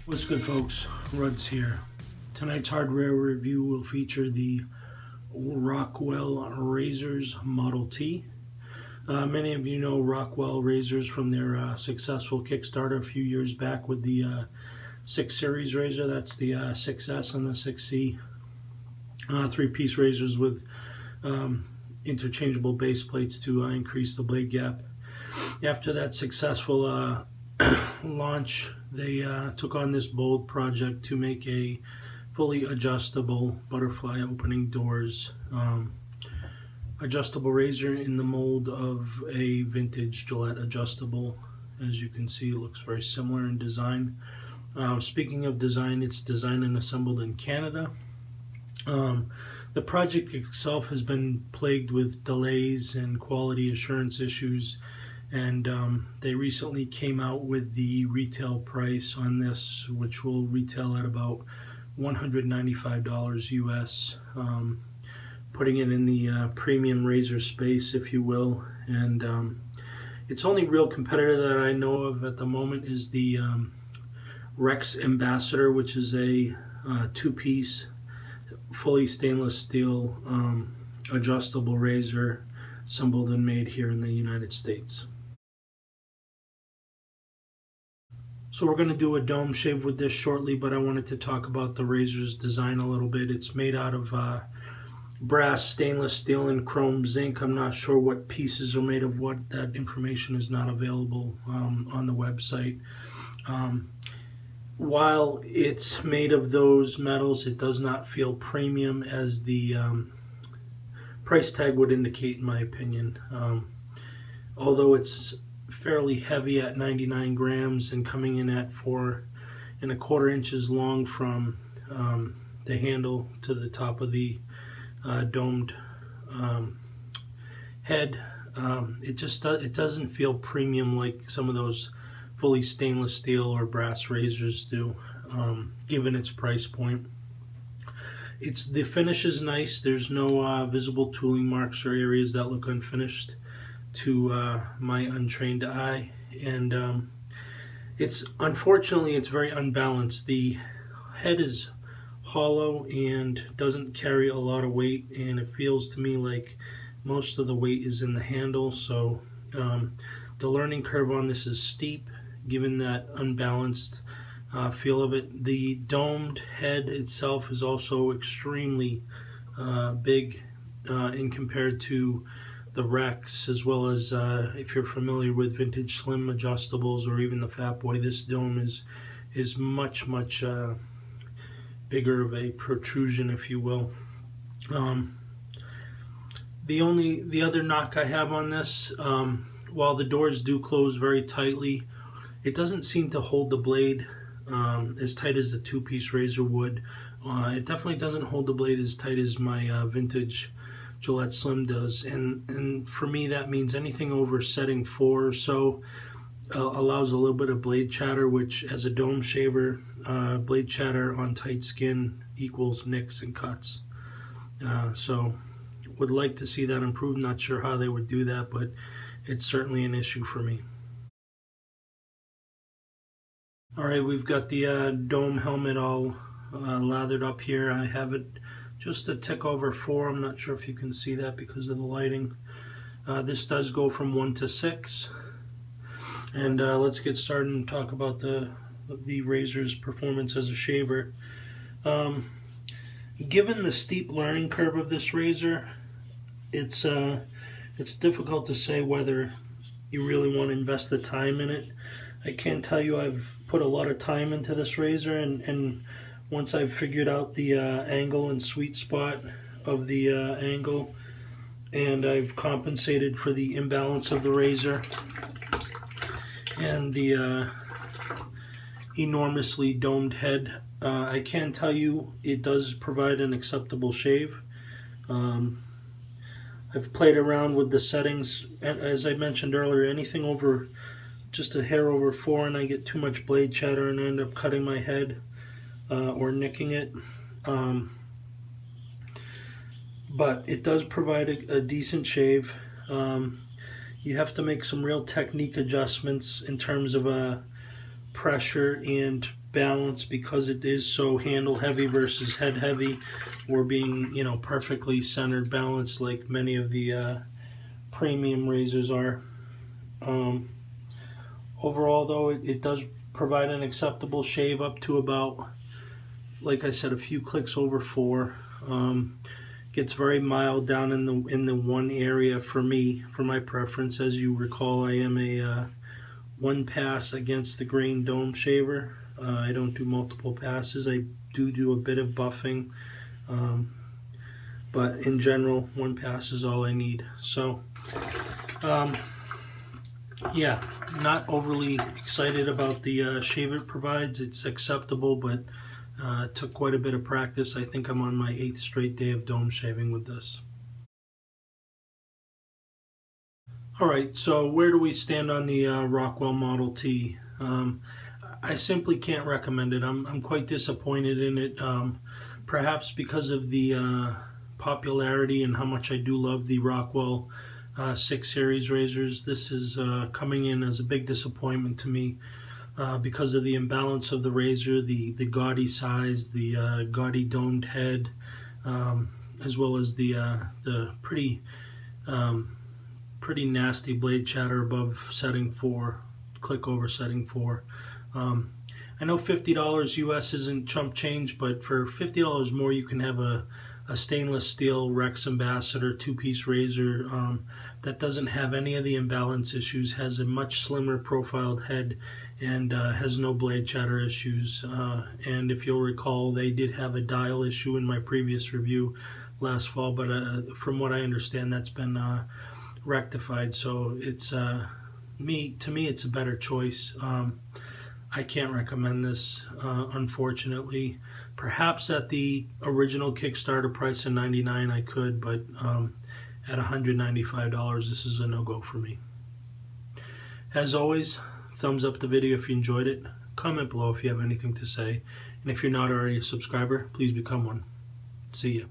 What's good, folks? Ruds here. Tonight's hardware review will feature the Rockwell razors Model T. Many of you know Rockwell razors from their successful Kickstarter a few years back with the 6 Series razor. That's the 6S and the 6C. Three-piece razors with interchangeable base plates to increase the blade gap. After that successful launch, they took on this bold project to make a fully adjustable butterfly opening doors adjustable razor in the mold of a vintage Gillette adjustable. As you can see, it looks very similar in design. Speaking of design, it's designed and assembled in Canada. The project itself has been plagued with delays and quality assurance issues, and they recently came out with the retail price on this, which will retail at about $195 US, putting it in the premium razor space, if you will. And its only real competitor that I know of at the moment is the Rex Ambassador, which is a two-piece fully stainless steel adjustable razor assembled and made here in the United States. So we're going to do a dome shave with this shortly, but I wanted to talk about the razor's design a little bit. It's made out of brass, stainless steel, and chrome zinc. I'm not sure what pieces are made of what. That information is not available on the website. While it's made of those metals, it does not feel premium as the price tag would indicate, in my opinion. Although it's fairly heavy at 99 grams and coming in at 4¼ inches long from the handle to the top of the domed head, it doesn't feel premium like some of those fully stainless steel or brass razors do, given its price point. The finish is nice. There's no visible tooling marks or areas that look unfinished to my untrained eye, and unfortunately it's very unbalanced. The head is hollow and doesn't carry a lot of weight, and it feels to me like most of the weight is in the handle. So the learning curve on this is steep, given that unbalanced feel of it. The domed head itself is also extremely big in compared to the Rex, as well as if you're familiar with vintage Slim adjustables or even the Fatboy, this dome is much bigger of a protrusion, if you will. The other knock I have on this, while the doors do close very tightly, it doesn't seem to hold the blade as tight as the two-piece razor would. It definitely doesn't hold the blade as tight as my vintage Gillette Slim does, and for me that means anything over setting 4 or so allows a little bit of blade chatter, which as a dome shaver, blade chatter on tight skin equals nicks and cuts. So would like to see that improve. Not sure how they would do that, but it's certainly an issue for me. Alright, we've got the dome helmet all lathered up here. I have it just a tick over 4. I'm not sure if you can see that because of the lighting. This does go from 1 to 6. And let's get started and talk about the razor's performance as a shaver. Given the steep learning curve of this razor, it's difficult to say whether you really want to invest the time in it. I can tell you I've put a lot of time into this razor, and once I've figured out the angle and sweet spot of the angle, and I've compensated for the imbalance of the razor and the enormously domed head, I can tell you it does provide an acceptable shave. I've played around with the settings, and as I mentioned earlier, anything over just a hair over 4 and I get too much blade chatter and I end up cutting my head or nicking it. But it does provide a decent shave. You have to make some real technique adjustments in terms of pressure and balance because it is so handle heavy versus head heavy, or being, you know, perfectly centered balanced like many of the premium razors are. Overall though, it does provide an acceptable shave up to about, like I said, a few clicks over 4. Gets very mild down in the one area for me, for my preference. As you recall, I am a one pass against the grain dome shaver. I don't do multiple passes. I do a bit of buffing, but in general, one pass is all I need. So, yeah, not overly excited about the shave it provides. It's acceptable, but it took quite a bit of practice. I think I'm on my 8th straight day of dome shaving with this. Alright, so where do we stand on the Rockwell Model T? I simply can't recommend it. I'm quite disappointed in it, perhaps because of the popularity and how much I do love the Rockwell 6 Series razors. This is coming in as a big disappointment to me. Because of the imbalance of the razor, the gaudy size, the gaudy domed head, as well as the pretty nasty blade chatter above setting 4, click over setting 4. I know $50 US isn't chump change, but for $50 more you can have a stainless steel Rex Ambassador 2-piece razor that doesn't have any of the imbalance issues, has a much slimmer profiled head, and has no blade chatter issues. And if you'll recall, they did have a dial issue in my previous review last fall, but from what I understand, that's been rectified. So it's to me it's a better choice. I can't recommend this, unfortunately. Perhaps at the original Kickstarter price of $99 I could, but at $195 this is a no-go for me. As always, thumbs up the video if you enjoyed it. Comment below if you have anything to say. And if you're not already a subscriber, please become one. See ya.